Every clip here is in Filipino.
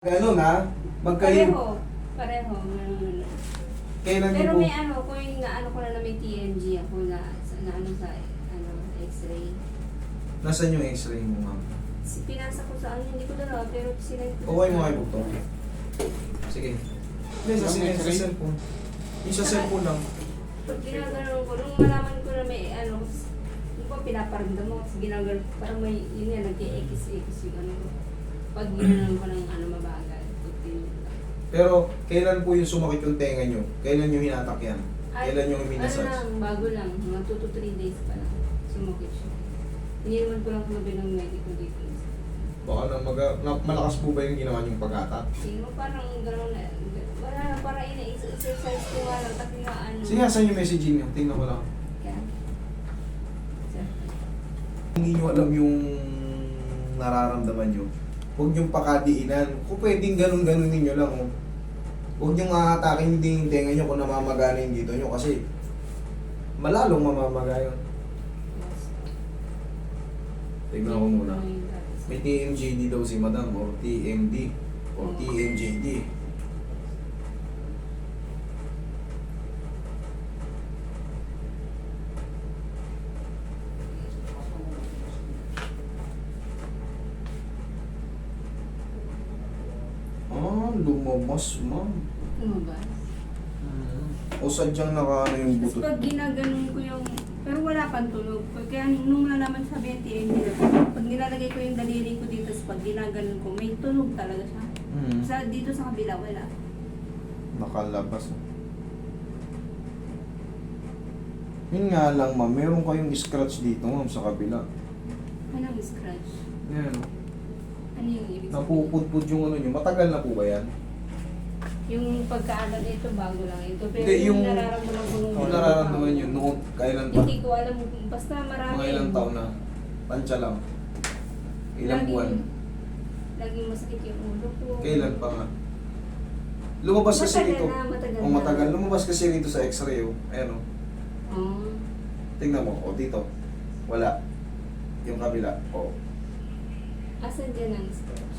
Ganun ha? Magkayo. Pareho. Pareho. Ganun. Kailan Pero niyo po? may ano, kung yung naano ko na may TMG ako na ano sa x-ray. Nasaan yung x-ray mo, ma'am? Pinasa ko sa ano, hindi ko dalawa, pero sinend ko. Okay mo kayo bukto. Sige. Hindi, sa cellphone. Yung sa cellphone lang. Pag ginagano ko, nung malaman ko na may ano, hindi ko pinaparamdam mo, kasi ginagano ko, parang may, yun yan, nag-x-x yung ano ko. Pag ginagano ko ng ano mabagal, 15 minutes. Pero, kailan po yung sumakit yung tenga nyo? Kailan nyo hinatak yan? Kailan yung Ano minasage? lang, bago lang, mga 2 to 3 days pa lang, sumukit siya. Iniwan ko lang kagabi ng medico dito. Baka malakas po ba yung ginawa nyong pag-atak? Sino parang gano'n na, wala na, parang ina-exercise ko nga lang, kasi nga ano. Sige, saan yung messaging nyo? Tingnan ko lang. Kaya, sir. Hindi nyo alam yung nararamdaman nyo. Huwag nyong pakadiinan. Kung pwedeng ganun-ganun ninyo lang. Oh. Huwag nyong aatakin din yung tenga nyo kung namamagana yung dito nyo kasi malalong mamamaga yun. Yes. Tignan ko muna. May TMJD daw si madam or TMD or TMJD. Lumabas, ma'am. Lumabas. O sadyang nakaano yung Tapos buto. pag ginaganon ko yung, pero wala pang tunog. Kaya nung nalaman sa BNTN, pag nilalagay ko yung daliri ko dito, tapos pag ginaganon ko, may tunog talaga siya. Dito sa kabila, wala. Nakalabas. Yun nga lang, ma'am. Meron kayong scratch dito, ma'am, sa kabila. Anong scratch? Yan. Ano yung ibig sabihin? Napupudpud yung ano nyo. Matagal na po ba yan? Yung pagkaalam ito, bago lang ito. Pero Hindi, yung yung- nararamdaman ko nung Yung nararamdaman nyo, noon, kailan pa? Hindi ko alam, basta marami. Mga ilang taon na? Tansya lang. Ilang buwan? Laging masakit yung ulo ko. Kailan pa nga? Lumabas kasi Matagal rito. na, matagal O matagal. na. Lumabas kasi rito sa x-ray. Oh. Ayan o. Oh. Tingnan mo. O dito. Wala. Yung kabila. O. Asan dyan ang scratch?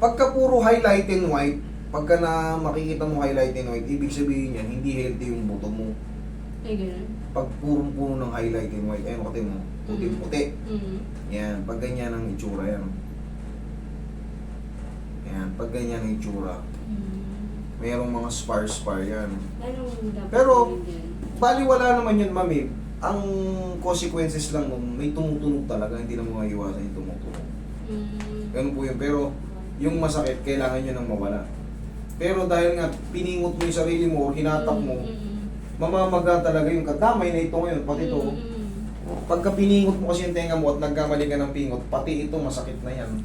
Pagka puro highlight and white, pagka na makikita mo highlight and white, ibig sabihin yan, hindi healthy yung buto mo. Ay, ganun. Pag purong-puro ng highlight and white, ayun, kasi mo, puti-puti. Mm. Yan, pag ganyan ang itsura yan. Yan, pag ganyan ang itsura. Mm. Merong mga spar yan. Anong dapat Pero, gawin dyan? Bali wala naman yun, mami. Ang consequences lang nun, may tumutunog talaga, hindi na mo maiwasan yung tumutunog. Mm. Ganun po yun. Pero, yung masakit, kailangan nyo nang mawala. Pero dahil nga, piningot mo yung sarili mo, o hinatak mo, mamamaga talaga yung kadamay na ito ngayon, pati ito. Pagka piningot mo kasi yung tenga mo at nagkamali ka ng pingot, pati ito masakit na yan.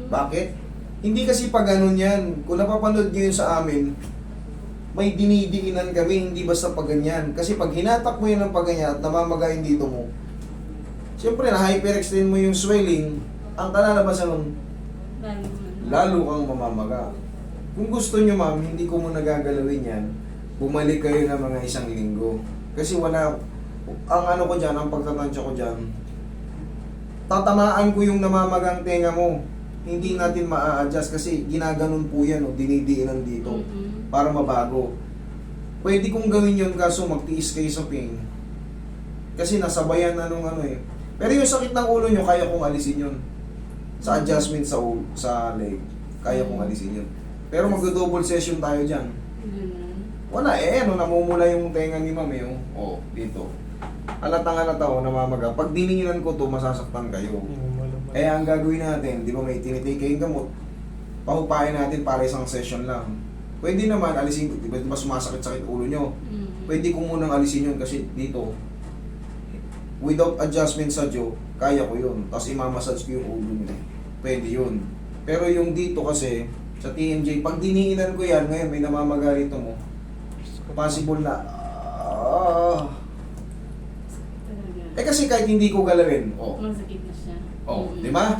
Bakit? Hindi kasi pag ganun yan. Kung napapanood nyo yun sa amin, may dinidiinan kami, hindi basta pag ganyan. Kasi pag hinatak mo yun ng pag ganyan at namamaga yung dito mo, siyempre na-hyperextend mo yung swelling, ang kalalabasan nun, lalo kang mamamaga. Kung gusto nyo ma'am, hindi ko muna gagalawin yan, bumalik kayo ng mga 1 linggo. Kasi wala, ang ano ko dyan, ang pagtatansya ko dyan, tatamaan ko yung namamagang tenga mo. Hindi natin ma-adjust kasi ginaganon po yan, o, dinidiinan dito para mabago. Pwede kong gawin yun kaso magtiis kayo sa pain. Kasi nasabayan na nung ano eh. Pero yung sakit ng ulo nyo, kaya kong alisin yun. Sa adjustment sa ulo, sa leg, kaya kong alisin yun. Pero mag-double session tayo dyan. Wala eh, ano, namumula yung tenga ni ma'am eh. Oh, dito. Halatang-halata o namamaga. Pag dininginan ko to, masasaktan kayo. Kaya ang gagawin natin, di ba may tinitake kayong gamot, pahupain natin para isang session lang. Pwede naman alisin, di ba sumasakit-sakit ulo nyo? Pwede ko munang alisin yun kasi dito, without adjustment sa jaw, kaya ko yun. Tapos imamassage ko yung ulo nyo. Pwede yun. Pero yung dito kasi, sa TMJ, pag diniinan ko yan, ngayon may namamaga rito mo, possible na, eh kasi kahit hindi ko galawin, Masakit na siya. di ba?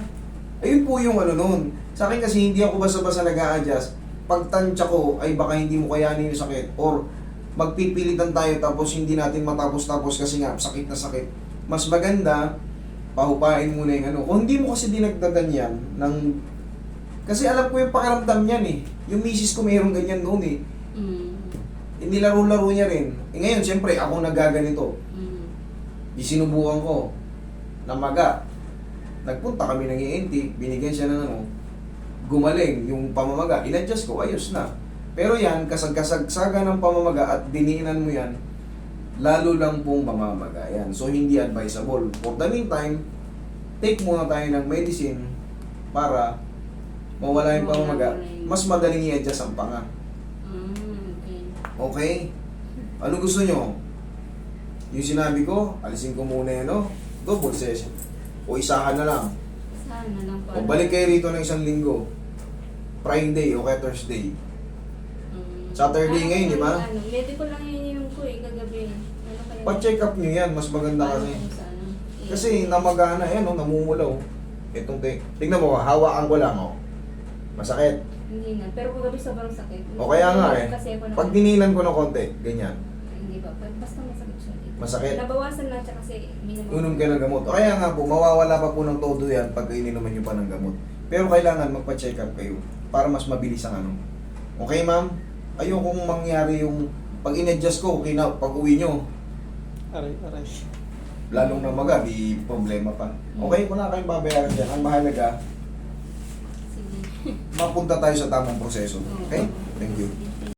Ayun po yung ano nun. Sa akin kasi hindi ako basta-basta nag-a-adjust. Pag tansya ko, ay baka hindi mo kayanin yung sakit. Or magpipilitan tayo tapos hindi natin matapos-tapos kasi nga sakit na sakit. Mas maganda, pahupain muna yung ano. Kung hindi mo kasi dinagdagan yan, ng Kasi alam ko yung pakiramdam niyan eh. Yung misis ko mayroong ganyan noon eh. Mm. Inilaro-laro niya rin. Eh ngayon, siyempre, ako nagaganito. Mm. Isinubukan ko. Namaga. Nagpunta kami ng ENT, binigyan siya ng ano, gumaling yung pamamaga. In-adjust ko, ayos na. Pero yan, kasagsaga ng pamamaga at diniinan mo yan, lalo lang pong mamamaga yan. So, hindi advisable. For the meantime, take muna tayo ng medicine para mawala yung pamamaga. Mas madaling i-adjust ang panga. Okay. Okay? Ano gusto nyo? Yung sinabi ko, alisin ko muna yan, no? Double session. O isahan na lang. Sana lang O balik kayo rito ng isang linggo. Friday o kaya Thursday. Saturday ngayon, di ba? Ano, medical lang yun yung ko eh, kagabi. Ano kaya? Pa-check up nyo yan, mas maganda kasi. Kasi namagana yan, no? Namumulaw. Itong tingnan mo, hawakan ko lang, oh. Masakit. Hindi na, pero kagabi sobrang sakit. O kaya nga eh. Kasi ako Pag dinilan ko ng konti, ganyan. Hindi ba? Basta masakit siya. Masakit. Nabawasan na siya kasi minimum. Unom kayo ng gamot. O kaya nga po, mawawala pa po ng todo yan pag ininuman nyo pa ng gamot. Pero kailangan magpa-check up kayo para mas mabilis ang ano. Okay, ma'am? Ayokong mangyari yung pag in-adjust ko, pag uwi nyo, Aray. lalong namaga, di problema pa. Okay, wala kayong babayaran dyan. Ang mahalaga, Sige. mapunta tayo sa tamang proseso. Okay? Thank you.